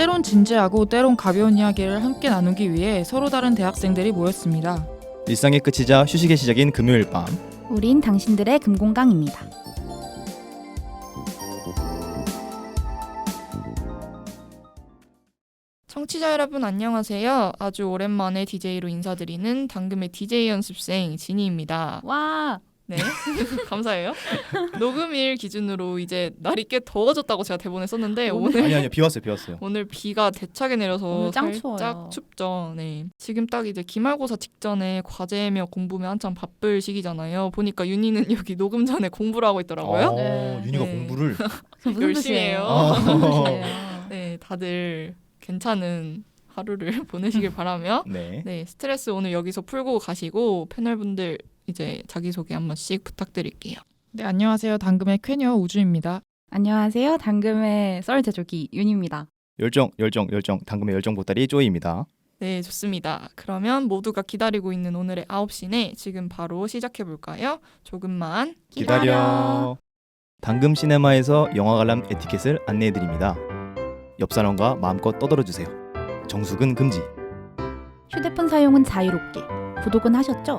때론 진지하고 때론 가벼운 이야기를 함께 나누기 위해 서로 다른 대학생들이 모였습니다. 일상의 끝이자 휴식의 시작인 금요일 밤. 우린 당신들의 금공강입니다. 청취자 여러분 안녕하세요. 아주 오랜만에 DJ로 인사드리는 당금의 DJ 연습생 진희입니다. 와, 네, 감사해요. 녹음일 기준으로 이제 날이 꽤 더워졌다고 제가 대본에 썼는데 아니 비 왔어요. 오늘 비가 대차게 내려서 오늘 짱 살짝 추워요. 춥죠. 네, 지금 딱 이제 기말고사 직전에 과제며 공부며 한참 바쁠 시기잖아요. 보니까 윤희는 여기 녹음 전에 공부를 하고 있더라고요. 네. 윤희가 네. 공부를 무슨 열심히 뜻이에요? 해요. 무슨 뜻이에요? 네, 다들 괜찮은 하루를 보내시길 바라며 네. 네, 스트레스 오늘 여기서 풀고 가시고 패널분들 이제 자기소개 한 번씩 부탁드릴게요. 네, 안녕하세요. 당금의 쾌녀 우주입니다. 안녕하세요. 당금의 썰 제조기 윤입니다. 열정 당금의 열정 보따리 쪼이입니다. 네, 좋습니다. 그러면 모두가 기다리고 있는 오늘의 9시네 지금 바로 시작해볼까요? 조금만 기다려. 당금 시네마에서 영화 관람 에티켓을 안내해드립니다. 옆 사람과 마음껏 떠들어주세요. 정숙은 금지. 휴대폰 사용은 자유롭게. 구독은 하셨죠?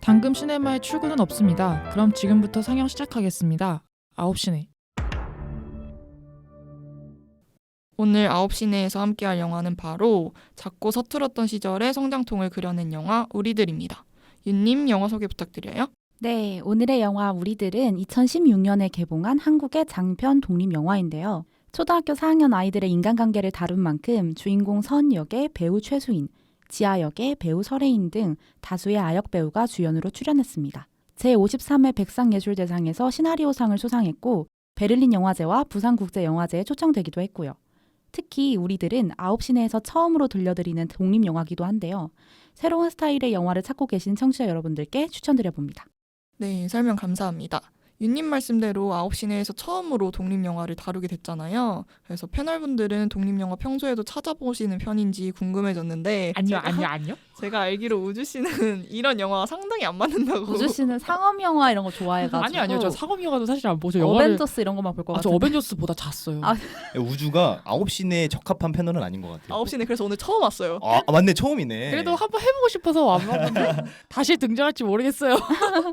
당금 시네마에 출구는 없습니다. 그럼 지금부터 상영 시작하겠습니다. 9시네. 오늘 9시내에서 함께할 영화는 바로 작고 서툴었던 시절의 성장통을 그려낸 영화 우리들입니다. 윤님 영화 소개 부탁드려요. 네, 오늘의 영화 우리들은 2016년에 개봉한 한국의 장편 독립 영화인데요. 초등학교 4학년 아이들의 인간관계를 다룬 만큼 주인공 선 역의 배우 최수인, 지아 역의 배우 설혜인 등 다수의 아역 배우가 주연으로 출연했습니다. 제53회 백상예술대상에서 시나리오상을 수상했고 베를린 영화제와 부산국제영화제에 초청되기도 했고요. 특히 우리들은 9시내에서 처음으로 들려드리는 독립영화기도 한데요. 새로운 스타일의 영화를 찾고 계신 청취자 여러분들께 추천드려봅니다. 네, 설명 감사합니다. 윤님 말씀대로 9시내에서 처음으로 독립영화를 다루게 됐잖아요. 그래서 패널분들은 독립영화 평소에도 찾아보시는 편인지 궁금해졌는데 아니요. 제가 알기로 우주 씨는 이런 영화가 상당히 안 맞는다고. 우주 씨는 상업 영화 이런 거 좋아해가지고 아니요. 저 상업 영화도 사실 안 보죠. 영화를 어벤져스 이런 것만 볼 것 저 같아요. 어벤져스보다 잤어요. 아, 우주가 9시 내에 적합한 패널은 아닌 것 같아요. 9시네 그래서 오늘 처음 왔어요. 아 맞네, 처음이네. 그래도 한번 해보고 싶어서 왔는데 다시 등장할지 모르겠어요.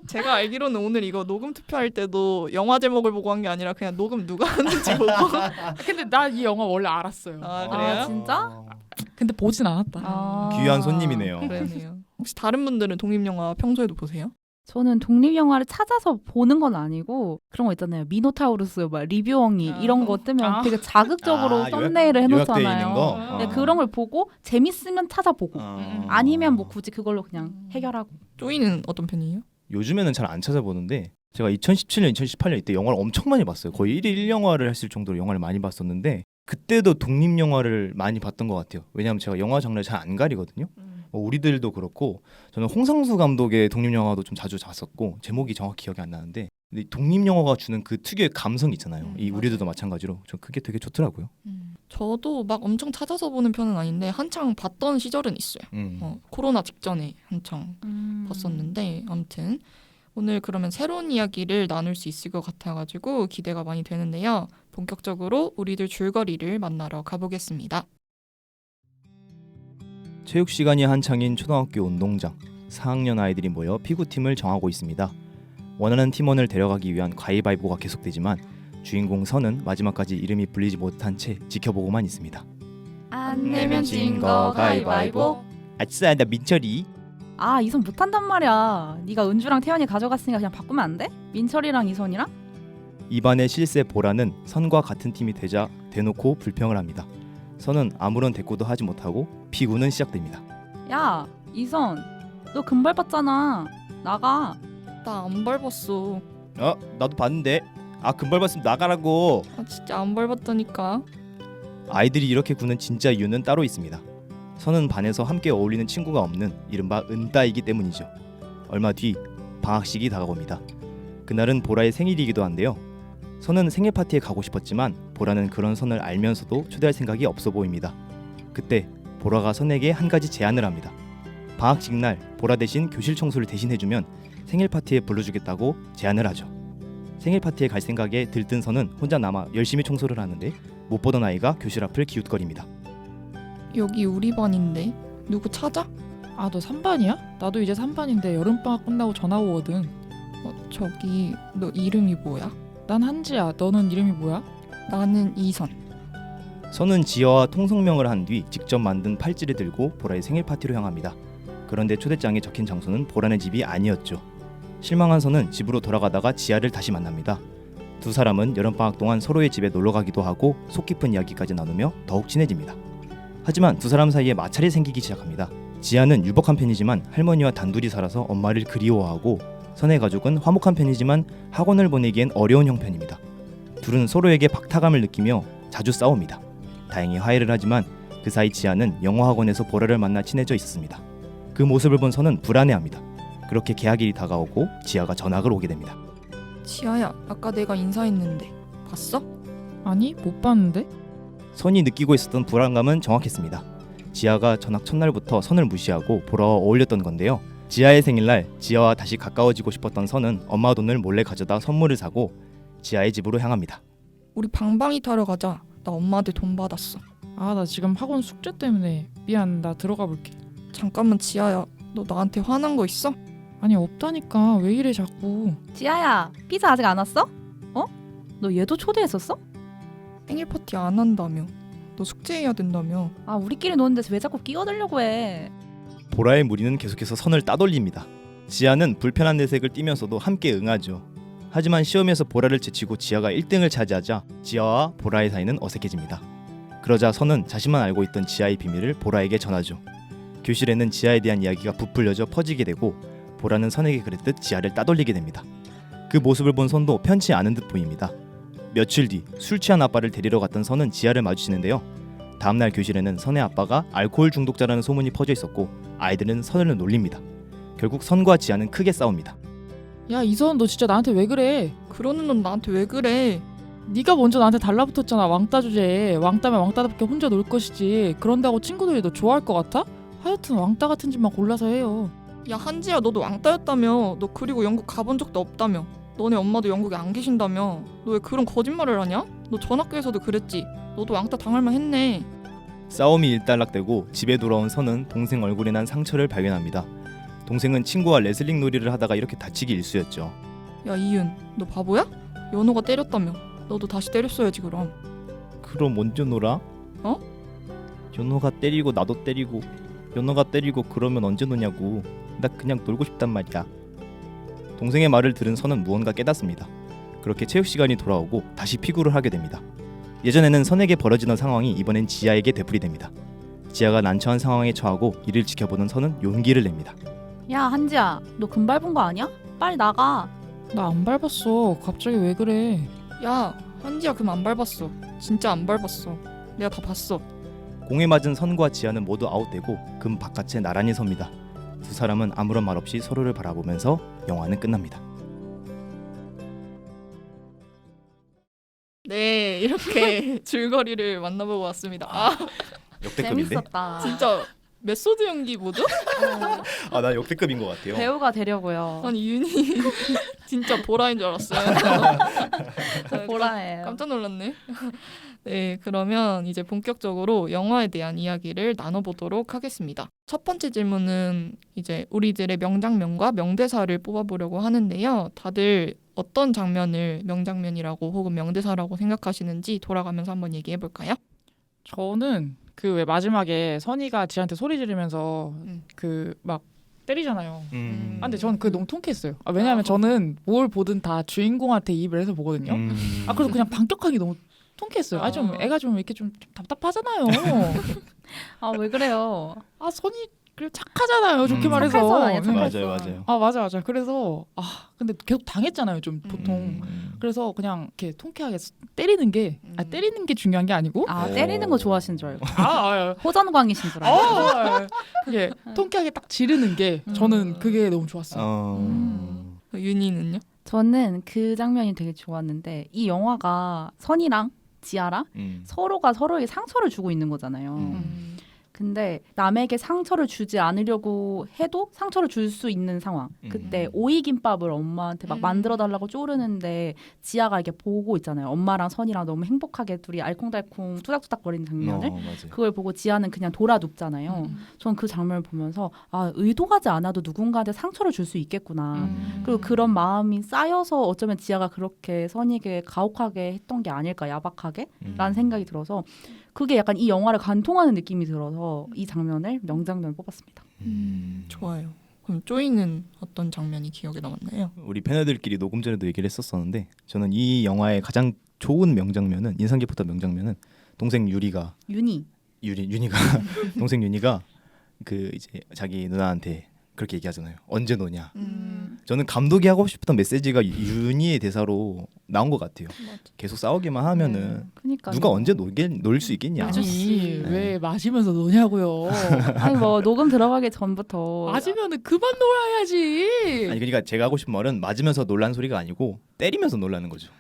제가 알기로는 오늘 이거 녹음 투표할 때도 영화 제목을 보고 한 게 아니라 그냥 녹음 누가 하는지 보고. 근데 나 이 영화 원래 알았어요. 아, 그래요? 진짜? 근데 보진 않았다. 아. 귀한 손님이네요. 그러네요. 혹시 다른 분들은 독립영화 평소에도 보세요? 저는 독립영화를 찾아서 보는 건 아니고 그런 거 있잖아요. 미노타우루스 막 리뷰엉이 아. 이런 거 뜨면 아. 되게 자극적으로 아, 썸네일을 요약돼 해놓잖아요. 있는 거. 네, 아. 그런 걸 보고 재밌으면 찾아보고 아니면 뭐 굳이 그걸로 그냥 해결하고. 쪼이는 어떤 편이에요? 요즘에는 잘 안 찾아보는데 제가 2017년, 2018년 이때 영화를 엄청 많이 봤어요. 거의 1일 1영화를 했을 정도로 영화를 많이 봤었는데 그때도 독립영화를 많이 봤던 것 같아요. 왜냐하면 제가 영화 장르를 잘 안 가리거든요. 뭐 우리들도 그렇고 저는 홍상수 감독의 독립영화도 좀 자주 봤었고 제목이 정확히 기억이 안 나는데 근데 독립영화가 주는 그 특유의 감성 있잖아요. 이 우리들도 마찬가지로 저 그게 되게 좋더라고요. 저도 막 엄청 찾아서 보는 편은 아닌데 한창 봤던 시절은 있어요. 코로나 직전에 한창 봤었는데 아무튼 오늘 그러면 새로운 이야기를 나눌 수 있을 것 같아가지고 기대가 많이 되는데요. 본격적으로 우리들 줄거리를 만나러 가보겠습니다. 체육 시간이 한창인 초등학교 운동장. 4학년 아이들이 모여 피구팀을 정하고 있습니다. 원하는 팀원을 데려가기 위한 가위바위보가 계속되지만 주인공 선은 마지막까지 이름이 불리지 못한 채 지켜보고만 있습니다. 안 내면 진 거 가위바위보. 아싸, 나 민철이. 아, 이선 못한단 말이야. 네가 은주랑 태연이 가져갔으니까 그냥 바꾸면 안 돼? 민철이랑 이선이랑? 이반의 실세 보라는 선과 같은 팀이 되자 대놓고 불평을 합니다. 선은 아무런 대꾸도 하지 못하고 피구는 시작됩니다. 야, 이선, 너 금발 봤잖아. 나가. 나 안 밟았어. 나도 봤는데. 금발 봤으면 나가라고. 아 진짜 안 밟았다니까. 아이들이 이렇게 구는 진짜 이유는 따로 있습니다. 선은 반에서 함께 어울리는 친구가 없는 이른바 은따이기 때문이죠. 얼마 뒤 방학식이 다가옵니다. 그날은 보라의 생일이기도 한데요. 선은 생일 파티에 가고 싶었지만 보라는 그런 선을 알면서도 초대할 생각이 없어 보입니다. 그때 보라가 선에게 한 가지 제안을 합니다. 방학식 날 보라 대신 교실 청소를 대신 해주면 생일 파티에 불러주겠다고 제안을 하죠. 생일 파티에 갈 생각에 들뜬 선은 혼자 남아 열심히 청소를 하는데 못 보던 아이가 교실 앞을 기웃거립니다. 여기 우리 반인데 누구 찾아? 아, 너 3반이야? 나도 이제 3반인데 여름방학 끝나고 전화 오거든. 저기 너 이름이 뭐야? 난 한지야. 너는 이름이 뭐야? 나는 이선. 선은 지아와 통성명을 한 뒤 직접 만든 팔찌를 들고 보라의 생일 파티로 향합니다. 그런데 초대장에 적힌 장소는 보라네 집이 아니었죠. 실망한 선은 집으로 돌아가다가 지아를 다시 만납니다. 두 사람은 여름방학 동안 서로의 집에 놀러가기도 하고 속 깊은 이야기까지 나누며 더욱 친해집니다. 하지만 두 사람 사이에 마찰이 생기기 시작합니다. 지아는 유복한 편이지만 할머니와 단둘이 살아서 엄마를 그리워하고 선의 가족은 화목한 편이지만 학원을 보내기엔 어려운 형편입니다. 둘은 서로에게 박탈감을 느끼며 자주 싸웁니다. 다행히 화해를 하지만 그 사이 지아는 영어학원에서 보라를 만나 친해져 있습니다. 그 모습을 본 선은 불안해합니다. 그렇게 개학일이 다가오고 지아가 전학을 오게 됩니다. 지아야, 아까 내가 인사했는데 봤어? 아니, 못 봤는데? 선이 느끼고 있었던 불안감은 정확했습니다. 지아가 전학 첫날부터 선을 무시하고 보라와 어울렸던 건데요. 지아의 생일날 지아와 다시 가까워지고 싶었던 선은 엄마 돈을 몰래 가져다 선물을 사고 지아의 집으로 향합니다. 우리 방방이 타러 가자. 나 엄마한테 돈 받았어. 아, 나 지금 학원 숙제 때문에 미안. 나 들어가 볼게. 잠깐만 지아야, 너 나한테 화난 거 있어? 아니, 없다니까. 왜 이래 자꾸. 지아야, 피자 아직 안 왔어? 너 얘도 초대했었어? 생일 파티 안 한다며. 너 숙제해야 된다며. 아, 우리끼리 노는데 왜 자꾸 끼어들려고 해? 보라의 무리는 계속해서 선을 따돌립니다. 지아는 불편한 내색을 띠면서도 함께 응하죠. 하지만 시험에서 보라를 제치고 지아가 1등을 차지하자 지아와 보라의 사이는 어색해집니다. 그러자 선은 자신만 알고 있던 지아의 비밀을 보라에게 전하죠. 교실에는 지아에 대한 이야기가 부풀려져 퍼지게 되고 보라는 선에게 그랬듯 지아를 따돌리게 됩니다. 그 모습을 본 선도 편치 않은 듯 보입니다. 며칠 뒤 술 취한 아빠를 데리러 갔던 선은 지아를 마주치는데요. 다음날 교실에는 선의 아빠가 알코올 중독자라는 소문이 퍼져 있었고 아이들은 선을 놀립니다. 결국 선과 지아는 크게 싸웁니다. 야, 이선, 너 진짜 나한테 왜 그래? 그러는 넌 나한테 왜 그래? 네가 먼저 나한테 달라붙었잖아. 왕따 주제에. 왕따면 왕따답게 혼자 놀 것이지. 그런다고 친구들이 너 좋아할 것 같아? 하여튼 왕따 같은 짓만 골라서 해요. 야 한지야, 너도 왕따였다며. 너 그리고 영국 가본 적도 없다며. 너네 엄마도 영국에 안 계신다며. 너 왜 그런 거짓말을 하냐? 너 전학교에서도 그랬지. 너도 왕따 당할만 했네. 싸움이 일단락되고 집에 돌아온 선은 동생 얼굴에 난 상처를 발견합니다. 동생은 친구와 레슬링 놀이를 하다가 이렇게 다치기 일쑤였죠. 야 이윤, 너 바보야? 연호가 때렸다며. 너도 다시 때렸어야지 그럼. 그럼 언제 놀아? 어? 연호가 때리고 나도 때리고 연호가 때리고 그러면 언제 노냐고. 나 그냥 놀고 싶단 말이야. 동생의 말을 들은 선은 무언가 깨닫습니다. 그렇게 체육 시간이 돌아오고 다시 피구를 하게 됩니다. 예전에는 선에게 벌어지던 상황이 이번엔 지아에게 되풀이됩니다. 지아가 난처한 상황에 처하고 이를 지켜보는 선은 용기를 냅니다. 야, 한지야, 너 금 밟은 거 아니야? 빨리 나가. 나 안 밟았어. 갑자기 왜 그래? 야 한지야, 금 안 밟았어. 진짜 안 밟았어. 내가 다 봤어. 공에 맞은 선과 지아는 모두 아웃되고 금 바깥에 나란히 섭니다. 두 사람은 아무런 말 없이 서로를 바라보면서 영화는 끝납니다. 네, 이렇게 줄거리를 만나보고 왔습니다. 아 역대급인데? 재밌었다. 진짜 메소드 연기 뭐죠? 아, 나 역대급인 것 같아요. 배우가 되려고요. 아니 윤이 진짜 보라인 줄 알았어요. 보라예요. 깜짝 놀랐네. 네, 그러면 이제 본격적으로 영화에 대한 이야기를 나눠보도록 하겠습니다. 첫 번째 질문은 이제 우리들의 명장면과 명대사를 뽑아보려고 하는데요. 다들 어떤 장면을 명장면이라고 혹은 명대사라고 생각하시는지 돌아가면서 한번 얘기해볼까요? 저는 그 왜 마지막에 선이가 지한테 소리 지르면서 그 막 때리잖아요. 아, 근데 저는 그게 너무 통쾌했어요. 아, 왜냐하면 저는 뭘 보든 다 주인공한테 이입을 해서 보거든요. 아, 그래서 그냥 반격하기 너무 통쾌했어요. 아, 좀 애가 좀 이렇게 좀 답답하잖아요. 아, 왜 그래요? 아, 선이 그래 착하잖아요. 좋게 말해서. 착할 선 아니야, 착할 맞아요, 맞아요. 아, 맞아. 그래서 근데 계속 당했잖아요. 좀 보통. 음. 그래서 그냥 이렇게 통쾌하게 때리는 게 때리는 게 중요한 게 아니고 아, 때리는 거 좋아하시는 줄 알고. 아, 호전광이신 줄 알고. 그게 통쾌하게 딱 지르는 게 저는 그게 너무 좋았어요. 윤희는요? 저는 그 장면이 되게 좋았는데 이 영화가 선이랑 지아랑 서로가 서로에게 상처를 주고 있는 거잖아요. 근데 남에게 상처를 주지 않으려고 해도 상처를 줄 수 있는 상황. 그때 오이김밥을 엄마한테 막 만들어 달라고 쪼르는데 지아가 이렇게 보고 있잖아요. 엄마랑 선이랑 너무 행복하게 둘이 알콩달콩 투닥투닥거리는 장면을. 맞아요. 그걸 보고 지아는 그냥 돌아 눕잖아요. 전 그 장면을 보면서 아, 의도하지 않아도 누군가한테 상처를 줄 수 있겠구나. 그리고 그런 마음이 쌓여서 어쩌면 지아가 그렇게 선이에게 가혹하게 했던 게 아닐까, 야박하게? 라는 생각이 들어서 그게 약간 이 영화를 관통하는 느낌이 들어서 이 장면을 명장면 뽑았습니다. 좋아요. 그럼 쪼이는 어떤 장면이 기억에 남았나요? 우리 패널들끼리 녹음 전에도 얘기를 했었었는데 저는 이 영화의 가장 좋은 명장면은 인상 깊었던 명장면은 동생 유리가 윤희가 동생 윤희가 그 이제 자기 누나한테 그렇게 얘기하잖아요. 언제 노냐. 저는 감독이 하고 싶었던 메시지가 윤희의 대사로 나온 것 같아요. 계속 싸우기만 하면은 그러니까 누가 언제 놀 수 있겠냐. 아니 네. 왜 마시면서 노냐고요. 아니 뭐 녹음 들어가기 전부터 맞으면은 그만 놀아야지. 아니 그러니까 제가 하고 싶은 말은 맞으면서 놀라는 소리가 아니고 때리면서 놀라는 거죠.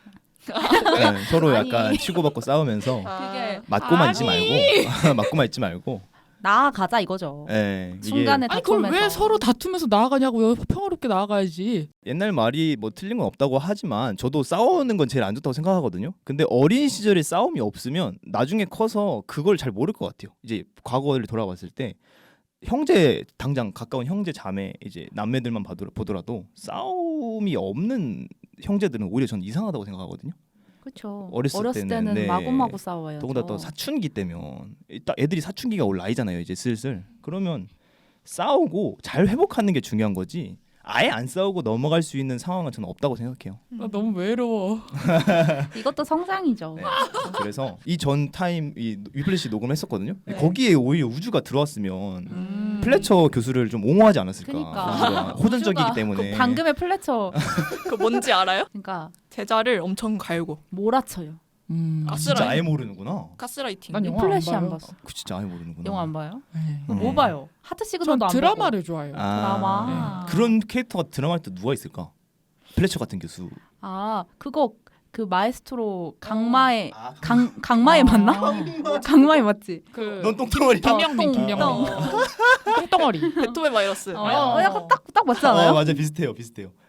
네, 서로 아니. 약간 치고받고 싸우면서 그게 맞고만 있지 말고 맞고만 있지 말고. 나아가자 이거죠. 네, 이게 순간에 아니 그걸 다투면서. 왜 서로 다투면서 나아가냐고요. 평화롭게 나아가야지. 옛날 말이 뭐 틀린 건 없다고 하지만 저도 싸우는 건 제일 안 좋다고 생각하거든요. 근데 어린 시절에 싸움이 없으면 나중에 커서 그걸 잘 모를 것 같아요. 이제 과거를 돌아봤을 때 형제 당장 가까운 형제 자매 이제 남매들만 보더라도 싸움이 없는 형제들은 오히려 전 이상하다고 생각하거든요. 그렇죠. 어렸을 때는, 네. 마구마구 싸워요. 더군다나 또 사춘기 때면 딱 애들이 사춘기가 올 나이잖아요. 이제 슬슬. 그러면 싸우고 잘 회복하는 게 중요한 거지. 아예 안 싸우고 넘어갈 수 있는 상황은 저는 없다고 생각해요. 나 너무 외로워. 이것도 성장이죠. 네. 그래서 이 전 타임 이 위플래시 녹음했었거든요. 네. 거기에 오히려 우주가 들어왔으면 플래처 교수를 좀 옹호하지 않았을까. 그러니까. 호전적이기 우주가 때문에. 그 방금의 플래처. 그 뭔지 알아요? 그러니까 제자를 엄청 갈고 몰아쳐요. 아, 진짜 아예 모르는구나. 가스라이팅. 난 영화 플래시 안 안 봐요. 봤어. 그 진짜 아예 모르는구나. 영화 안 봐요? 네. 그럼 뭐 봐요? 하트 전 시그널도 안 보고. 드라마를 좋아해요. 드라마. 그런 캐릭터가 드라마 할 때 누가 있을까? 플래처 같은 교수. 아 그거 그 마에스트로 강마에 아, 강마에 맞나? 강마에 맞지? 그 넌 똥덩어리. 김영민 똥. 똥덩어리. 베토벤 바이러스. 약간 딱 맞지 않아요? 맞아 비슷해요.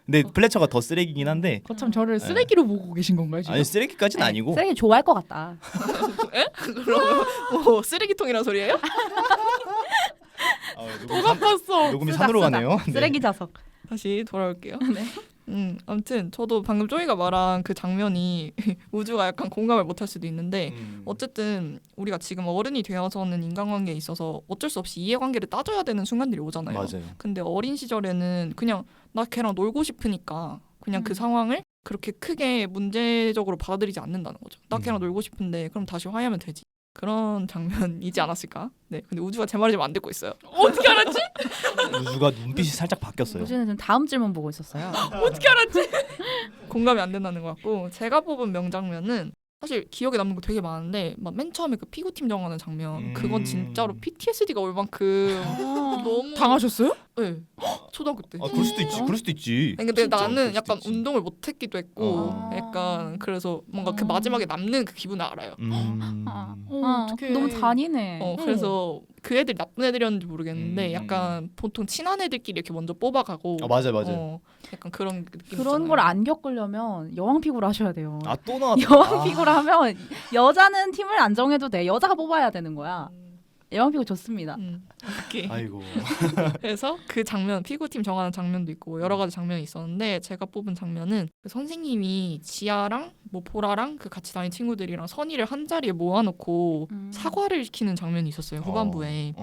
근데 플래처가 더 쓰레기긴 한데 거참 저를 쓰레기로 보고 계신 건가요 지금? 아니 쓰레기까지는 아니고. 쓰레기 좋아할 것 같다. 오, 쓰레기통이란 소리예요? 또 바꿨어. 녹음이 산으로 가네요. 네. 쓰레기 자석. 다시 돌아올게요. 네. 아무튼 저도 방금 쪼이가 말한 그 장면이 우주가 약간 공감을 못할 수도 있는데 어쨌든 우리가 지금 어른이 되어서는 인간관계에 있어서 어쩔 수 없이 이해관계를 따져야 되는 순간들이 오잖아요. 맞아요. 근데 어린 시절에는 그냥 나 걔랑 놀고 싶으니까 그냥 그 상황을 그렇게 크게 문제적으로 받아들이지 않는다는 거죠. 나 걔랑 놀고 싶은데 그럼 다시 화해하면 되지. 그런 장면이지 않았을까? 네, 근데 우주가 제 말을 지금 안 듣고 있어요. 어떻게 알았지? 우주가 눈빛이 살짝 바뀌었어요. 우주는 지금 다음 질문 보고 있었어요. 어떻게 알았지? 공감이 안 된다는 것 같고 제가 뽑은 명장면은 사실 기억에 남는 거 되게 많은데 막 맨 처음에 그 피구팀 정하는 장면 그건 진짜로 PTSD가 올 만큼 너무 당하셨어요? 네, 초등학교 때. 그럴 수도 있지. 그럴 수도 있지. 아니, 근데 진짜 나는 그럴 수도 약간 있지. 운동을 못 했기도 했고 아. 약간 그래서 뭔가 그 마지막에 남는 그 기분을 알아요. 어떡해. 너무 잔인해. 그래서 그 애들이 나쁜 애들이었는지 모르겠는데 음. 약간 보통 친한 애들끼리 이렇게 먼저 뽑아가고 맞아요. 약간 그런 느낌 그런 걸 안 겪으려면 여왕피구를 하셔야 돼요. 아 또 나왔다. 여왕피구를 하면 여자는 팀을 안 정해도 돼. 여자가 뽑아야 되는 거야. 여왕피구 좋습니다. 오케이. 아이고. 그래서 그 장면 피구팀 정하는 장면도 있고 여러 가지 장면이 있었는데 제가 뽑은 장면은 그 선생님이 지아랑 뭐 보라랑 그 같이 다닌 친구들이랑 선이를 한 자리에 모아놓고 사과를 시키는 장면이 있었어요 후반부에.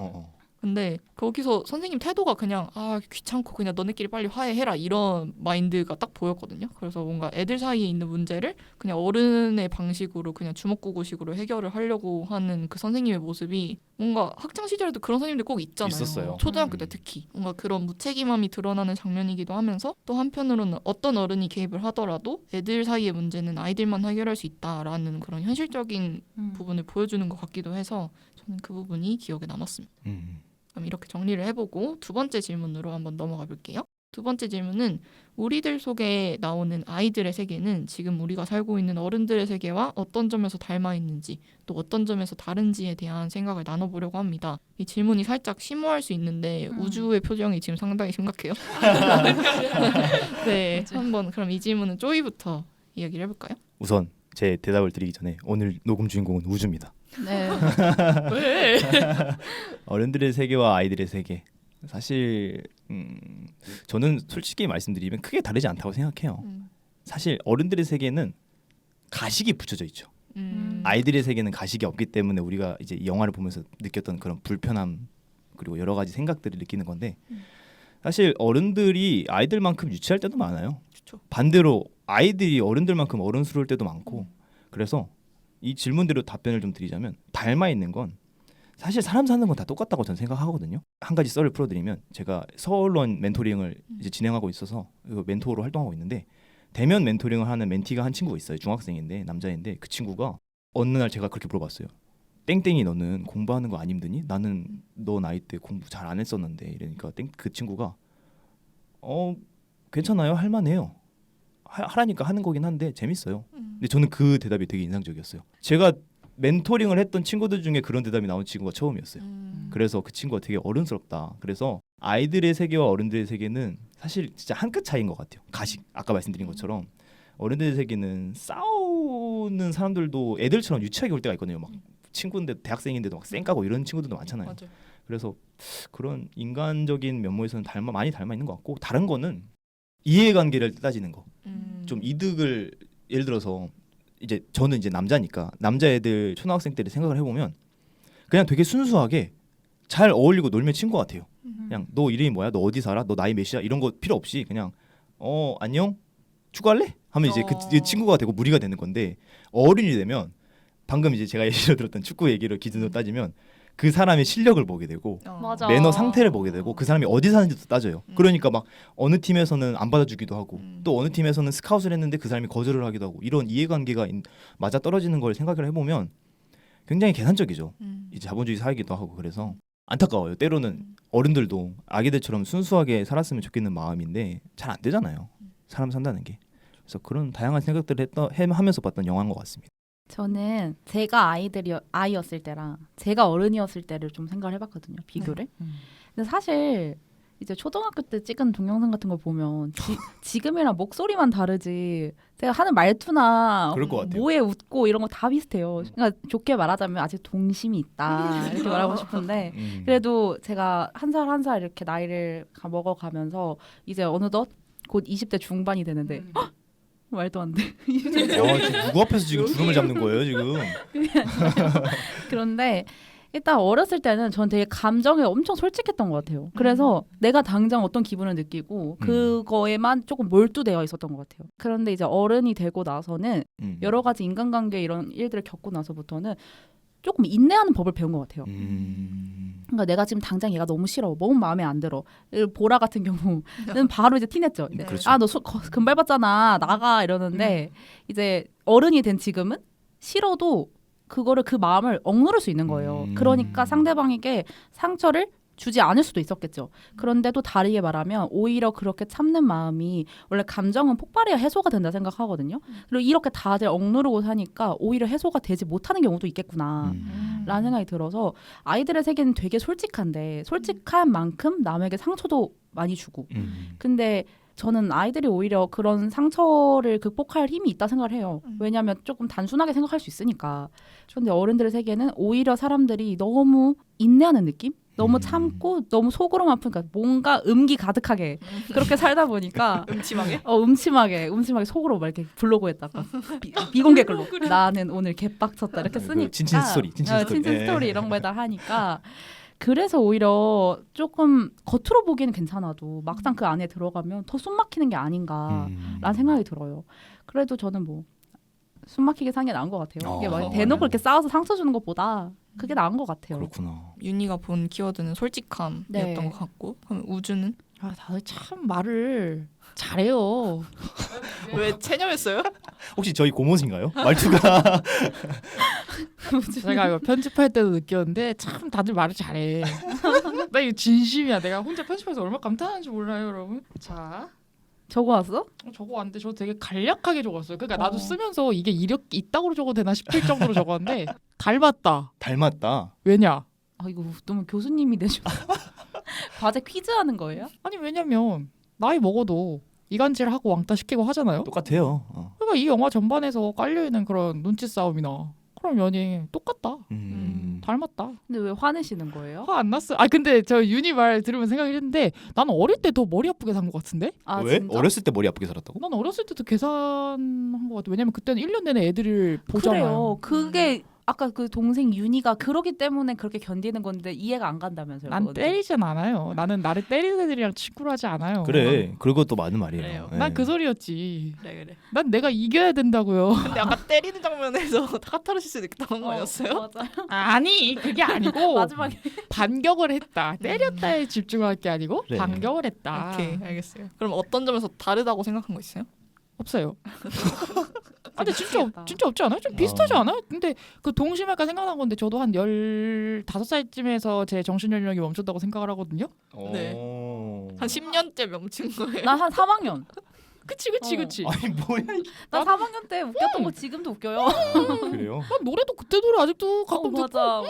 근데 거기서 선생님 태도가 그냥 귀찮고 그냥 너네끼리 빨리 화해해라 이런 마인드가 딱 보였거든요. 그래서 뭔가 애들 사이에 있는 문제를 그냥 어른의 방식으로 그냥 주먹구구식으로 해결을 하려고 하는 그 선생님의 모습이 뭔가 학창 시절에도 그런 선생님들 꼭 있잖아요. 있었어요. 초등학교 때 특히 뭔가 그런 무책임함이 드러나는 장면이기도 하면서 또 한편으로는 어떤 어른이 개입을 하더라도 애들 사이의 문제는 아이들만 해결할 수 있다라는 그런 현실적인 부분을 보여주는 것 같기도 해서 저는 그 부분이 기억에 남았습니다. 그럼 이렇게 정리를 해보고 두 번째 질문으로 한번 넘어가 볼게요. 두 번째 질문은 우리들 속에 나오는 아이들의 세계는 지금 우리가 살고 있는 어른들의 세계와 어떤 점에서 닮아 있는지 또 어떤 점에서 다른지에 대한 생각을 나눠보려고 합니다. 이 질문이 살짝 심오할 수 있는데 우주의 표정이 지금 상당히 심각해요. 네, 한번 그럼 이 질문은 쪼이부터 이야기를 해볼까요? 우선 제 대답을 드리기 전에 오늘 녹음 주인공은 우주입니다. 네. 왜? 어른들의 세계와 아이들의 세계. 사실 저는 솔직히 말씀드리면 크게 다르지 않다고 생각해요. 사실 어른들의 세계는 가식이 붙여져 있죠. 아이들의 세계는 가식이 없기 때문에 우리가 이제 이 영화를 보면서 느꼈던 그런 불편함 그리고 여러 가지 생각들을 느끼는 건데 사실 어른들이 아이들만큼 유치할 때도 많아요. 그쵸. 반대로 아이들이 어른들만큼 어른스러울 때도 많고 그래서 이 질문대로 답변을 좀 드리자면 닮아 있는 건 사실 사람 사는 건 다 똑같다고 저는 생각하거든요. 한 가지 썰을 풀어드리면 제가 서울론 멘토링을 이제 진행하고 있어서 멘토로 활동하고 있는데 대면 멘토링을 하는 멘티가 한 친구가 있어요. 중학생인데 남자인데 그 친구가 어느 날 제가 그렇게 물어봤어요. 땡땡이 너는 공부하는 거 안 힘드니? 나는 너 나이 때 공부 잘 안 했었는데 이러니까 그 친구가 괜찮아요. 할만해요. 하라니까 하는 거긴 한데 재밌어요. 근데 저는 그 대답이 되게 인상적이었어요. 제가 멘토링을 했던 친구들 중에 그런 대답이 나온 친구가 처음이었어요. 그래서 그 친구가 되게 어른스럽다. 그래서 아이들의 세계와 어른들의 세계는 사실 진짜 한 끗 차이인 것 같아요. 가식 아까 말씀드린 것처럼 어른들의 세계는 싸우는 사람들도 애들처럼 유치하게 올 때가 있거든요. 막 친구인데 대학생인데도 막 쌩까고 이런 친구들도 많잖아요. 맞아요. 그래서 그런 인간적인 면모에서는 많이 닮아 있는 것 같고 다른 거는 이해관계를 따지는 거. 좀 이득을 예를 들어서 이제 저는 이제 남자니까 남자애들 초등학생 때를 생각을 해보면 그냥 되게 순수하게 잘 어울리고 놀면 친구 같아요. 그냥 너 이름이 뭐야? 너 어디 살아? 너 나이 몇이야? 이런 거 필요 없이 그냥 안녕? 축구할래? 하면 이제 그 친구가 되고 무리가 되는 건데 어른이 되면 방금 이제 제가 예시로 들었던 축구 얘기를 기준으로 따지면 그 사람의 실력을 보게 되고 맞아. 매너 상태를 보게 되고 그 사람이 어디 사는지도 따져요. 그러니까 막 어느 팀에서는 안 받아주기도 하고 또 어느 팀에서는 스카웃을 했는데 그 사람이 거절을 하기도 하고 이런 이해관계가 맞아 떨어지는 걸 생각을 해보면 굉장히 계산적이죠. 이제 자본주의 사회이기도 하고 그래서 안타까워요. 때로는 어른들도 아기들처럼 순수하게 살았으면 좋겠는 마음인데 잘 안 되잖아요. 사람 산다는 게. 그래서 그런 다양한 생각들을 하면서 봤던 영화인 것 같습니다. 저는 제가 아이였을 때랑 제가 어른이었을 때를 좀 생각을 해봤거든요. 비교를. 근데 사실 이제 초등학교 때 찍은 동영상 같은 걸 보면 지금이랑 목소리만 다르지 제가 하는 말투나 그럴 것 같아요. 뭐에 웃고 이런 거 다 비슷해요. 그러니까 좋게 말하자면 아직 동심이 있다 이렇게 말하고 싶은데 그래도 제가 한 살 한 살 이렇게 나이를 먹어가면서 이제 어느덧 곧 20대 중반이 되는데 헉! 말도 안 돼. 지금 누구 앞에서 지금 주름을 잡는 거예요 지금? 그런데 일단 어렸을 때는 전 되게 감정에 엄청 솔직했던 것 같아요. 그래서 내가 당장 어떤 기분을 느끼고 그거에만 조금 몰두되어 있었던 것 같아요. 그런데 이제 어른이 되고 나서는 여러 가지 인간관계 이런 일들을 겪고 나서부터는 조금 인내하는 법을 배운 것 같아요. 그러니까 내가 지금 당장 얘가 너무 싫어, 너무 마음에 안 들어. 보라 같은 경우는 바로 이제 티냈죠. 네. 그렇죠. 아, 너 금발 봤잖아, 나가 이러는데 이제 어른이 된 지금은 싫어도 그거를 그 마음을 억누를 수 있는 거예요. 그러니까 상대방에게 상처를 주지 않을 수도 있었겠죠. 그런데 또 다르게 말하면 오히려 그렇게 참는 마음이 원래 감정은 폭발해야 해소가 된다 생각하거든요. 그리고 이렇게 다들 억누르고 사니까 오히려 해소가 되지 못하는 경우도 있겠구나 라는 생각이 들어서 아이들의 세계는 되게 솔직한데 솔직한 만큼 남에게 상처도 많이 주고 근데 저는 아이들이 오히려 그런 상처를 극복할 힘이 있다 생각을 해요. 왜냐하면 조금 단순하게 생각할 수 있으니까. 그런데 어른들의 세계는 오히려 사람들이 너무 인내하는 느낌? 너무 참고 너무 속으로만 아프니까 뭔가 음기 가득하게 그렇게 살다 보니까 음침하게 속으로 막 이렇게 블로그 했다가 비공개 글로 나는 오늘 개빡쳤다 이렇게 쓰니까 친친 스토리 친친 스토리 이런 거에다 하니까 그래서 오히려 조금 겉으로 보기에는 괜찮아도 막상 그 안에 들어가면 더 숨 막히는 게 아닌가라는 생각이 들어요. 그래도 저는 뭐 숨 막히게 사는 게 나은 것 같아요. 이게 막 대놓고 이렇게 싸워서 상처 주는 것보다 그게 나은 것 같아요. 그렇구나. 윤희가 본 키워드는 솔직함이었던 네. 것 같고 그럼 우주는? 다들 참 말을 잘해요. 왜 체념했어요? 혹시 저희 고모신가요? 말투가 제가 이거 편집할 때도 느꼈는데 참 다들 말을 잘해. 나 이거 진심이야. 내가 혼자 편집해서 얼마나 감탄하는지 몰라요, 여러분. 자, 적어왔어? 저거 왔는데 저 되게 간략하게 적었어요. 그러니까 나도 쓰면서 이게 이렇게 이따구로 적어도 되나 싶을 정도로 적었는데 닮았다. 닮았다. 왜냐? 아 이거 너무 교수님이 되죠. 과제 퀴즈 하는 거예요? 아니 왜냐면 나이 먹어도 이간질하고 왕따 시키고 하잖아요. 똑같아요. 그러니까 이 영화 전반에서 깔려있는 그런 눈치 싸움이나 그런 면이 똑같다. 닮았다. 근데 왜 화내시는 거예요? 화 안 났어. 아 근데 저 윤희 말 들으면 생각이 했는데 나는 어릴 때 더 머리 아프게 산 것 같은데? 아 왜? 진짜? 어렸을 때 머리 아프게 살았다고? 난 어렸을 때도 계산한 것 같아. 왜냐면 그때는 1년 내내 애들을 보잖아요. 그래요. 그게 아까 그 동생 윤희가 그러기 때문에 그렇게 견디는 건데 이해가 안 간다면서요. 난 그거는. 때리진 않아요. 나는 나를 때리는 애들이랑 친구를 하지 않아요. 그래. 그리고 또 맞는 말이에요. 그래요. 예. 난 그 소리였지. 그래. 난 내가 이겨야 된다고요. 근데 아까 때리는 장면에서 카타르시스 느꼈던 거였어요? 맞아요. 아니 그게 아니고 마지막에 반격을 했다. 때렸다에 집중할 게 아니고 그래. 반격을 했다. 오케이, 알겠어요. 그럼 어떤 점에서 다르다고 생각한 거 있어요? 없어요. 아, 근데 진짜 미치겠다. 진짜 없지 않아요? 좀 비슷하지 않아요? 근데 그 동심할까 생각난 건데 저도 한 15살쯤에서 제 정신 연령이 멈췄다고 생각을 하거든요. 네. 한 10년째 멈춘 거예요. 나 한 3학년. 그치. 아니 뭐야 이게. 나 3학년 때 웃겼던 거 지금도 웃겨요. 그래요? 난 노래도 그때 노래 아직도 가끔 듣고. 맞아.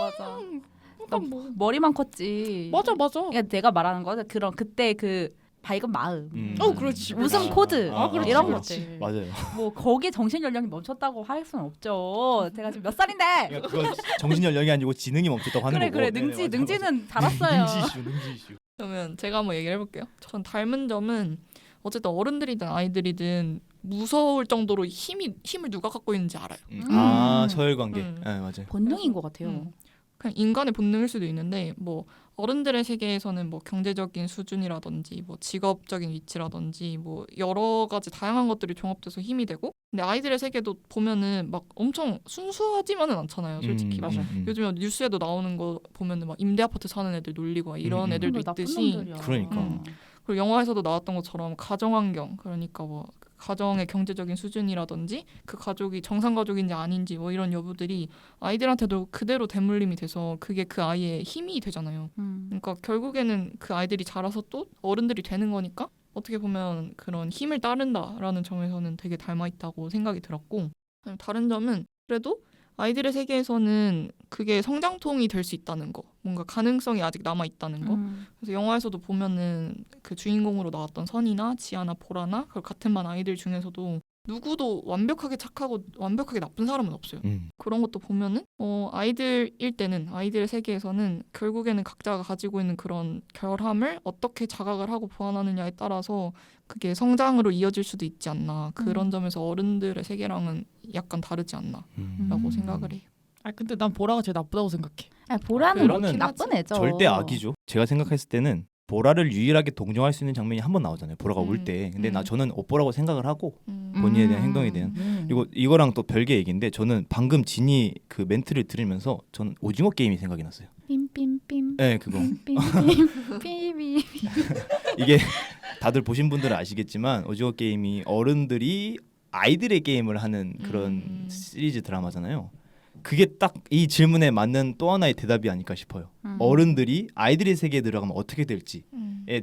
그러니까 뭐. 머리만 컸지. 맞아. 그러니까 내가 말하는 거는 그런 그때 그 밝은 마음. 그렇지. 웃음 코드 그렇지, 이런 그렇지. 것들. 맞아요. 뭐 거기에 정신 연령이 멈췄다고 할 수는 없죠. 제가 지금 몇 살인데? 그러니까 그건 정신 연령이 아니고 지능이 멈췄다고 하는 거고. 그래 네네, 맞아, 능지는 맞아. 달았어요. 능지 이슈. 그러면 제가 한번 얘기를 해볼게요. 전 닮은 점은 어쨌든 어른들이든 아이들이든 무서울 정도로 힘을 누가 갖고 있는지 알아요. 아 서열관계. 음. 네, 맞아요. 본능인 것 같아요. 그냥 인간의 본능일 수도 있는데 뭐 어른들의 세계에서는 뭐 경제적인 수준이라든지 뭐 직업적인 위치라든지 뭐 여러 가지 다양한 것들이 종합돼서 힘이 되고 근데 아이들의 세계도 보면은 막 엄청 순수하지만은 않잖아요. 솔직히 막 요즘에 뉴스에도 나오는 거 보면은 막 임대 아파트 사는 애들 놀리고 막 이런 애들도 근데 나쁜 있듯이 놈들이야. 그러니까. 그리고 영화에서도 나왔던 것처럼 가정환경 그러니까 뭐 가정의 경제적인 수준이라든지 그 가족이 정상 가족인지 아닌지 뭐 이런 여부들이 아이들한테도 그대로 대물림이 돼서 그게 그 아이의 힘이 되잖아요. 그러니까 결국에는 그 아이들이 자라서 또 어른들이 되는 거니까 어떻게 보면 그런 힘을 따른다라는 점에서는 되게 닮아 있다고 생각이 들었고 다른 점은 그래도 아이들의 세계에서는 그게 성장통이 될 수 있다는 거 뭔가 가능성이 아직 남아 있다는 거 그래서 영화에서도 보면은 그 주인공으로 나왔던 선이나 지아나 보라나 그 같은 반 아이들 중에서도 누구도 완벽하게 착하고 완벽하게 나쁜 사람은 없어요. 그런 것도 보면은 아이들일 때는 아이들의 세계에서는 결국에는 각자가 가지고 있는 그런 결함을 어떻게 자각을 하고 보완하느냐에 따라서 그게 성장으로 이어질 수도 있지 않나 그런 점에서 어른들의 세계랑은 약간 다르지 않나라고 생각을 해요. 아 근데 난 보라가 제일 나쁘다고 생각해. 아니, 보라는 그거는 그렇게 나쁜 애죠. 절대 악이죠. 제가 생각했을 때는 보라를 유일하게 동정할 수 있는 장면이 한 번 나오잖아요. 보라가 울 때. 근데 저는 오뽀라고 생각을 하고 본인에 대한 행동에 대한 그리고 이거랑 또 별개 얘기인데 저는 방금 진이 그 멘트를 들으면서 저는 오징어 게임이 생각이 났어요. 빔빔빔. 네, 그거. 삐삐. 이게 다들 보신 분들은 아시겠지만 오징어 게임이 어른들이 아이들의 게임을 하는 그런 시리즈 드라마잖아요. 그게 딱 이 질문에 맞는 또 하나의 대답이 아닐까 싶어요. 어른들이 아이들의 세계에 들어가면 어떻게 될지에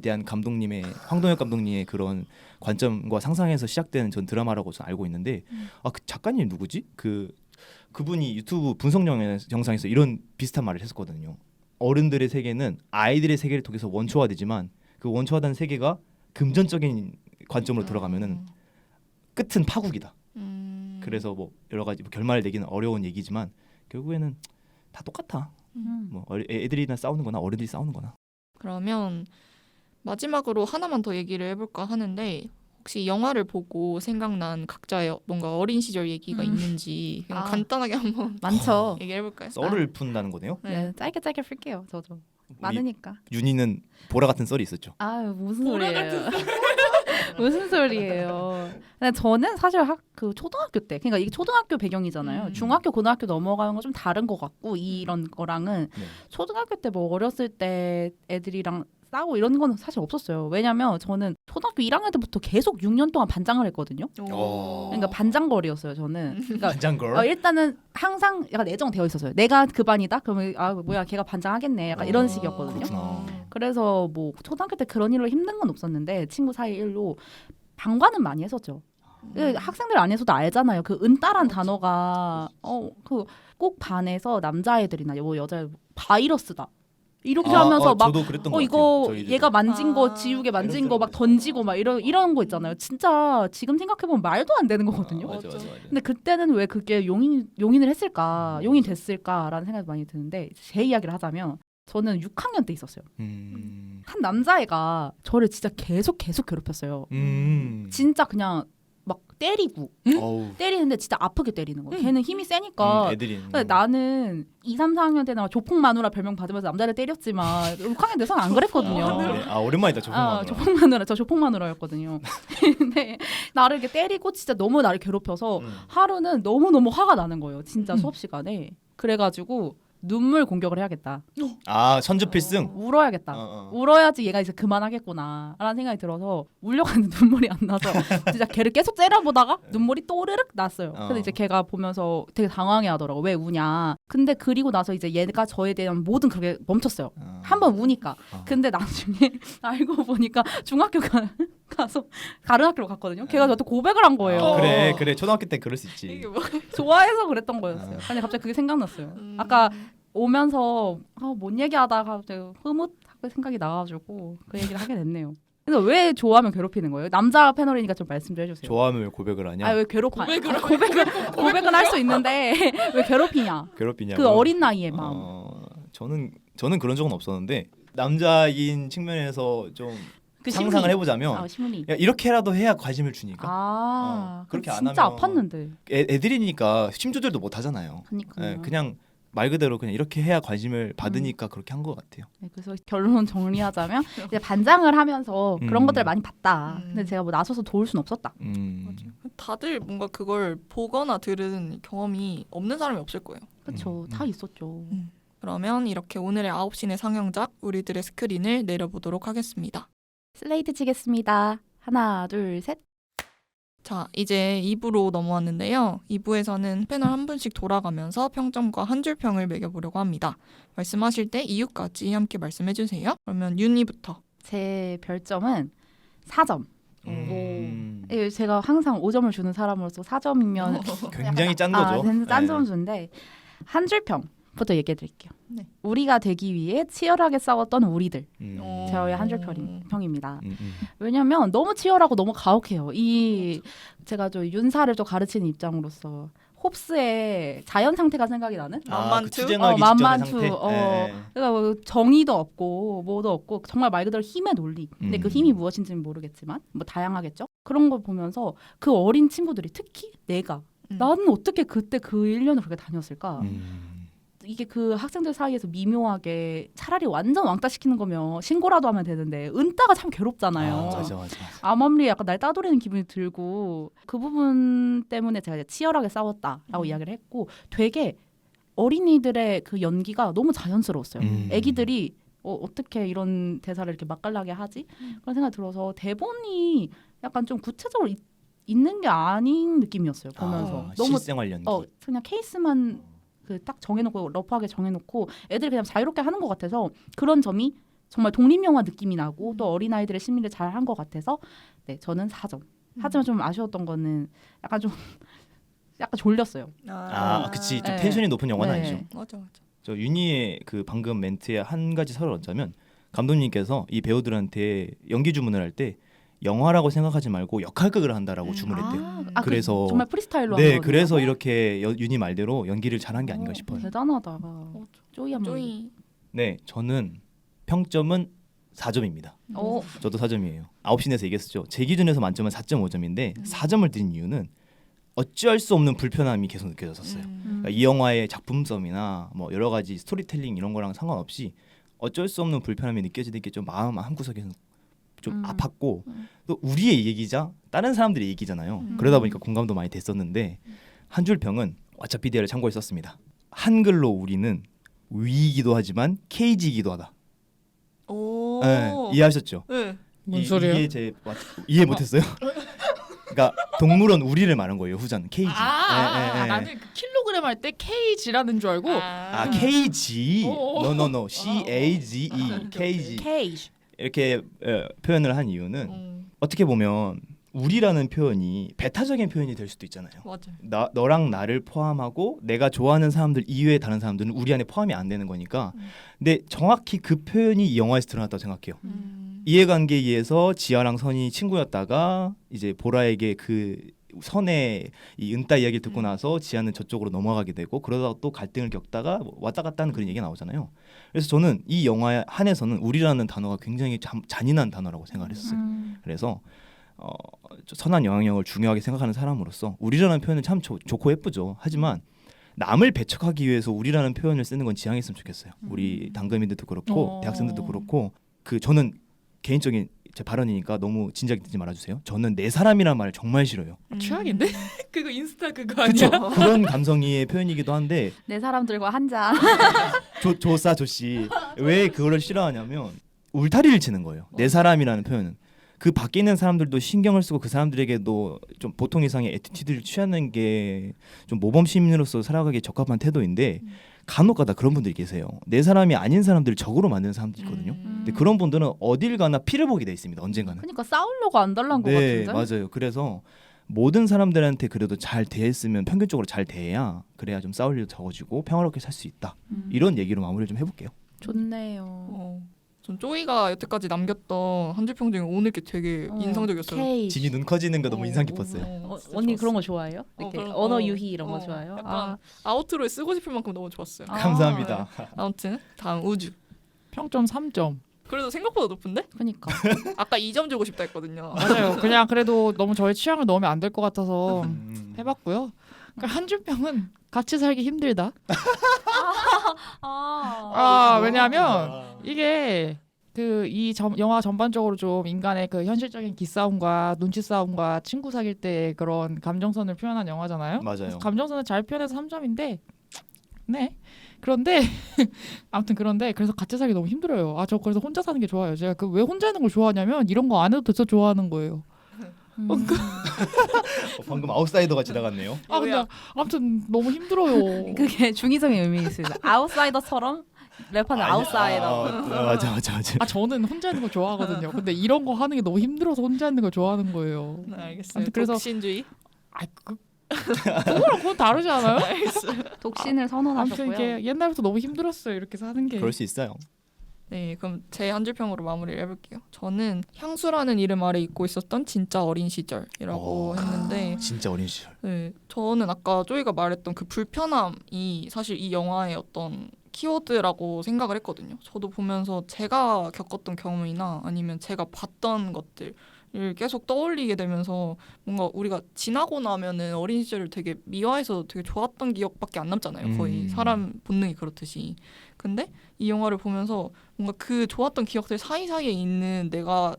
대한 감독님의 황동혁 감독님의 그런 관점과 상상에서 시작되는 전 드라마라고 저는 알고 있는데 그 작가님 누구지? 그분이 유튜브 분석 영상에서 이런 비슷한 말을 했었거든요. 어른들의 세계는 아이들의 세계를 통해서 원초화되지만 그 원초화된 세계가 금전적인 관점으로 들어가면은 끝은 파국이다. 그래서 뭐 여러 가지 결말을 내기는 어려운 얘기지만 결국에는 다 똑같아. 뭐 애들이나 싸우는 거나 어른들이 싸우는 거나. 그러면 마지막으로 하나만 더 얘기를 해볼까 하는데 혹시 영화를 보고 생각난 각자의 뭔가 어린 시절 얘기가 있는지 그냥 간단하게 한번 많죠. 얘기해볼까요? 썰을 푼다는 거네요. 네, 짧게 풀게요. 저도 많으니까. 윤희는 보라 같은 썰이 있었죠. 아유 무슨 소리예요? 무슨 소리예요? 근데 저는 사실 그 초등학교 때, 그러니까 이게 초등학교 배경이잖아요. 중학교, 고등학교 넘어가는 건 좀 다른 것 같고 이런 거랑은 초등학교 때 뭐 어렸을 때 애들이랑 싸우고 이런 건 사실 없었어요. 왜냐면 저는 초등학교 1학년 때부터 계속 6년 동안 반장을 했거든요. 그러니까 반장거리였어요. 저는. 그러니까 반장걸. 일단은 항상 약간 애정되어 있었어요. 내가 그 반이다? 그러면 뭐야 걔가 반장하겠네. 약간 이런 식이었거든요. 그렇구나. 그래서 뭐 초등학교 때 그런 일로 힘든 건 없었는데 친구 사이 일로 방관은 많이 했었죠. 학생들 안에서도 알잖아요. 그 은따란 단어가 그 꼭 반에서 남자애들이나 뭐 여자 바이러스다. 이렇게 하면서 막 저도 그랬던 것 이거 같아요. 저희들도. 얘가 만진 거 지우개 만진 거 막 던지고 막 이런 거 있잖아요. 진짜 지금 생각해 보면 말도 안 되는 거거든요. 맞아. 근데 그때는 왜 그게 용인을 했을까? 용인 됐을까라는 생각이 많이 드는데 제 이야기를 하자면 저는 6학년 때 있었어요. 한 남자애가 저를 진짜 계속 괴롭혔어요. 진짜 그냥 막 때리고 때리는데 진짜 아프게 때리는 거예요. 걔는 힘이 세니까. 애들이. 근데 나는 2, 3, 4학년 때나 조폭 마누라 별명 받으면서 남자를 때렸지만 6학년 돼서는 안 그랬거든요. 네. 오랜만이다 저 조폭 마누라였거든요. 근데 나를 이렇게 때리고 진짜 너무 나를 괴롭혀서 하루는 너무 화가 나는 거예요. 진짜 수업 시간에. 그래가지고 눈물 공격을 해야겠다. 선주 필승. 울어야겠다. 울어야지 얘가 이제 그만하겠구나라는 생각이 들어서 울려고 했는데 눈물이 안 나서 진짜 걔를 계속 째려보다가 눈물이 또르륵 났어요. 근데 이제 걔가 보면서 되게 당황해하더라고. 왜 우냐. 근데 그리고 나서 이제 얘가 저에 대한 모든 그게 멈췄어요. 한번 우니까. 근데 나중에 알고 보니까 중학교 가서 다른 학교로 갔거든요. 걔가 저한테 고백을 한 거예요. 그래. 초등학교 때 그럴 수 있지. 좋아해서 그랬던 거였어요. 근데 갑자기 그게 생각났어요. 아까 오면서 뭔 얘기하다가 갑자기 흐뭇하게 생각이 나가지고 그 얘기를 하게 됐네요. 그래서 왜 좋아하면 괴롭히는 거예요? 남자 패널이니까 좀 말씀 좀 해주세요. 좋아하면 왜 고백을 하냐? 왜 고백은 할 수 있는데 왜 괴롭히냐? 괴롭히냐고. 그 어린 나이의 마음. 저는 그런 적은 없었는데 남자인 측면에서 좀 그 상상을 해보자면 심리. 야, 이렇게라도 해야 관심을 주니까. 그렇게 안 진짜 하면 아팠는데. 애들이니까 힘 조절도 못 하잖아요. 그러니까요. 그냥 말 그대로 그냥 이렇게 해야 관심을 받으니까 그렇게 한 것 같아요. 네, 그래서 결론 정리하자면 이제 반장을 하면서 그런 것들을 많이 봤다. 근데 제가 뭐 나서서 도울 수는 없었다. 맞아요. 다들 뭔가 그걸 보거나 들은 경험이 없는 사람이 없을 거예요. 그렇죠. 다 있었죠. 그러면 이렇게 오늘의 9시내 상영작 우리들의 스크린을 내려보도록 하겠습니다. 슬레이트 치겠습니다. 하나, 둘, 셋. 자, 이제 2부로 넘어왔는데요. 2부에서는 패널 한 분씩 돌아가면서 평점과 한 줄 평을 매겨보려고 합니다. 말씀하실 때 이유까지 함께 말씀해주세요. 그러면 윤희부터. 제 별점은 4점. 제가 항상 5점을 주는 사람으로서 4점이면 굉장히 짠 거죠. 짠 점 주인데 한 줄 평부터 얘기해 드릴게요. 네. 우리가 되기 위해 치열하게 싸웠던 우리들. 음. 저의 한 줄 평입니다. 왜냐면 너무 치열하고 너무 가혹해요. 제가 저 윤사를 좀 가르치는 입장으로서 홉스의 자연 상태가 생각이 나는? 그 투쟁하기 직전의 상태. 그러니까 뭐 정의도 없고 뭐도 없고 정말 말 그대로 힘의 논리. 근데 그 힘이 무엇인지는 모르겠지만 뭐 다양하겠죠. 그런 걸 보면서 그 어린 친구들이 특히 내가 나는 어떻게 그때 그 1년을 그렇게 다녔을까? 이게 그 학생들 사이에서 미묘하게 차라리 완전 왕따 시키는 거면 신고라도 하면 되는데 은따가 참 괴롭잖아요. 맞아. 암암리에 약간 날 따돌리는 기분이 들고 그 부분 때문에 제가 이제 치열하게 싸웠다라고 이야기를 했고 되게 어린이들의 그 연기가 너무 자연스러웠어요. 애기들이 어떻게 이런 대사를 이렇게 맛깔나게 하지? 그런 생각이 들어서 대본이 약간 좀 구체적으로 있는 게 아닌 느낌이었어요. 보면서 너무 실생활 연기. 그냥 케이스만 딱 정해놓고 러프하게 정해놓고 애들이 그냥 자유롭게 하는 것 같아서 그런 점이 정말 독립영화 느낌이 나고 또 어린아이들의 심리를 잘 한 것 같아서 네 저는 4점. 하지만 좀 아쉬웠던 거는 약간 졸렸어요. 그치. 좀 네. 텐션이 높은 영화는 네. 아니죠. 맞아. 저 윤희의 그 방금 멘트에 한 가지 설을 얹자면 감독님께서 이 배우들한테 연기 주문을 할 때 영화라고 생각하지 말고 역할극을 한다라고 주문했대요. 그래서 정말 프리스타일로 한 네, 거네요. 그래서 이렇게 윤희 말대로 연기를 잘한 게 아닌가 싶어요. 대단하다. 쪼이 한번. 쪼이. 네, 저는 평점은 4점입니다. 저도 4점이에요. 9시 내서 얘기했었죠. 제 기준에서 만점은 4.5점인데 4점을 드린 이유는 어찌할 수 없는 불편함이 계속 느껴졌었어요. 그러니까 이 영화의 작품성이나 뭐 여러 가지 스토리텔링 이런 거랑 상관없이 어쩔 수 없는 불편함이 느껴지는 게 좀 마음 한구석에서 좀 아팠고 또 우리의 얘기자 다른 사람들의 얘기잖아요. 그러다 보니까 공감도 많이 됐었는데 한 줄 평은 왓챠PD를 참고해 썼습니다. 한글로 우리는 위이기도 하지만 케이지이기도 하다. 오. 오. 네, 이해하셨죠? 네. 뭔 소리예요? 이게 이해 못했어요? 그러니까 동물원 우리를 말한 거예요. 후자는 케이지. 나는 그 킬로그램 할 때 KG라는 줄 알고 KG. 오. No. CAGE. KG. 케이지. 이렇게 표현을 한 이유는 어떻게 보면 우리라는 표현이 배타적인 표현이 될 수도 있잖아요. 맞아요. 너랑 나를 포함하고 내가 좋아하는 사람들 이외의 다른 사람들은 우리 안에 포함이 안 되는 거니까. 근데 정확히 그 표현이 이 영화에서 드러났다고 생각해요. 이해관계에 의해서 지아랑 선이 친구였다가 이제 보라에게 그 선의 이 은따 이야기를 듣고 나서 지아는 저쪽으로 넘어가게 되고 그러다가 또 갈등을 겪다가 왔다 갔다 하는 그런 얘기가 나오잖아요. 그래서 저는 이 영화에 한해서는 우리라는 단어가 굉장히 잔인한 단어라고 생각을 했어요. 그래서 선한 영향력을 중요하게 생각하는 사람으로서 우리라는 표현은 참 좋고 예쁘죠. 하지만 남을 배척하기 위해서 우리라는 표현을 쓰는 건 지양했으면 좋겠어요. 우리 당금인들도 그렇고 대학생들도 그렇고 저는 개인적인 제 발언이니까 너무 진지하게 듣지 말아주세요. 저는 내 사람이란 말을 정말 싫어요. 최악인데? 그거 인스타 그거 아니야? 그렇죠. 그런 감성의 표현이기도 한데 내 사람들과 한 잔. 조사 조씨 왜 그거를 싫어하냐면 울타리를 치는 거예요. 내 사람이라는 표현은 그 밖에 있는 사람들도 신경을 쓰고 그 사람들에게도 좀 보통 이상의 애티튜드를 취하는 게 좀 모범 시민으로서 살아가기에 적합한 태도인데 간혹가다 그런 분들이 계세요. 내 사람이 아닌 사람들을 적으로 만드는 사람들이 있거든요. 근데 그런 분들은 어딜 가나 피를 보게 돼 있습니다. 언젠가는. 그러니까 싸우려고 안 달란 것 네, 같은데. 맞아요. 그래서 모든 사람들한테 그래도 잘 대했으면 평균적으로 잘 대해야 그래야 좀 싸울 일도 적어지고 평화롭게 살 수 있다. 이런 얘기로 마무리를 좀 해볼게요. 좋네요. 전 쪼이가 여태까지 남겼던 한 줄 평 중에 오늘 게 되게 인상적이었어요. 케이지. 진이 눈 커지는 거 너무 인상 깊었어요. 언니 그런 거 좋아해요? 이렇게 그런 언어 거. 유희 이런 거 좋아해요? 약간 아우트로에 쓰고 싶을 만큼 너무 좋았어요. 감사합니다. 아무튼 다음 우주. 평점 3점. 그래도 생각보다 높은데? 그러니까. 아까 2점 주고 싶다 했거든요. 맞아요. 그냥 그래도 너무 저의 취향을 넣으면 안 될 것 같아서 해봤고요. 그러니까 한줄평은 같이 살기 힘들다. 왜냐하면 이게 영화 전반적으로 좀 인간의 그 현실적인 기싸움과 눈치 싸움과 친구 사귈 때 그런 감정선을 표현한 영화잖아요. 맞아요. 감정선을 잘 표현해서 3점인데, 네. 그런데 아무튼 그래서 같이 살기 너무 힘들어요. 저 그래서 혼자 사는 게 좋아요. 제가 왜 혼자 있는 걸 좋아하냐면 이런 거 안 해도 돼서 좋아하는 거예요. 방금 아웃사이더가 지나갔네요. 근데 아무튼 너무 힘들어요. 그게 중의성의 의미 있습니다. 아웃사이더처럼 랩하는 아웃사이더. 맞아. 저는 혼자 있는 거 좋아하거든요. 근데 이런 거 하는 게 너무 힘들어서 혼자 있는 걸 좋아하는 거예요. 네, 알겠어요. 아무튼 그래서 독신주의. 그건 다르지 않아요? 독신을 아무튼 선언하셨고요. 이게 옛날부터 너무 힘들었어요. 이렇게 사는 게. 그럴 수 있어요. 네, 그럼 제 한 줄 평으로 마무리를 해볼게요. 저는 향수라는 이름 아래 잊고 있었던 진짜 어린 시절이라고 했는데 진짜 어린 시절. 네, 저는 아까 쪼이가 말했던 그 불편함이 사실 이 영화의 어떤 키워드라고 생각을 했거든요. 저도 보면서 제가 겪었던 경험이나 아니면 제가 봤던 것들을 계속 떠올리게 되면서 뭔가 우리가 지나고 나면은 어린 시절을 되게 미화해서 되게 좋았던 기억밖에 안 남잖아요. 거의 사람 본능이 그렇듯이. 근데 이 영화를 보면서 뭔가 그 좋았던 기억들 사이사이에 있는 내가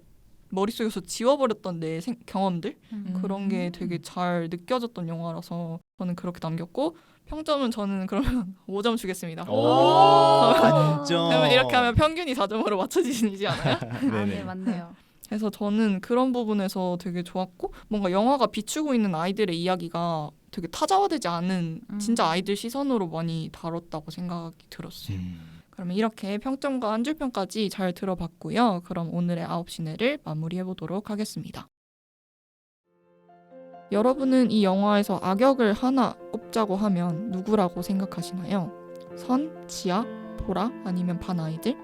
머릿속에서 지워버렸던 내 경험들 그런 게 되게 잘 느껴졌던 영화라서 저는 그렇게 남겼고 평점은 저는 그러면 5점 주겠습니다. 반점. 그러면 이렇게 하면 평균이 4점으로 맞춰지지 않아요? 네, 맞네요. 그래서 저는 그런 부분에서 되게 좋았고 뭔가 영화가 비추고 있는 아이들의 이야기가 되게 타자화되지 않은 진짜 아이들 시선으로 많이 다뤘다고 생각이 들었어요. 그러면 이렇게 평점과 한 줄평까지 잘 들어봤고요. 그럼 오늘의 9시내를 마무리해보도록 하겠습니다. 여러분은 이 영화에서 악역을 하나 꼽자고 하면 누구라고 생각하시나요? 선, 지아, 보라 아니면 반 아이들?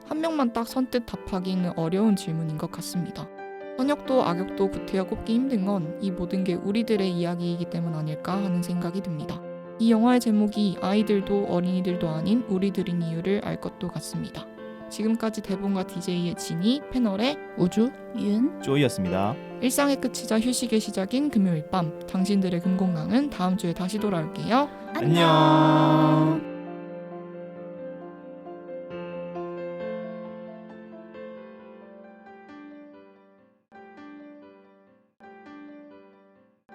한 명만 딱 선뜻 답하기는 어려운 질문인 것 같습니다. 선역도 악역도 구태여 꼽기 힘든 건 이 모든 게 우리들의 이야기이기 때문 아닐까 하는 생각이 듭니다. 이 영화의 제목이 아이들도 어린이들도 아닌 우리들인 이유를 알 것도 같습니다. 지금까지 대본과 DJ의 진이, 패널의 우주, 윤, 쪼이였습니다. 일상의 끝이자 휴식의 시작인 금요일 밤 당신들의 금공강은 다음 주에 다시 돌아올게요. 안녕.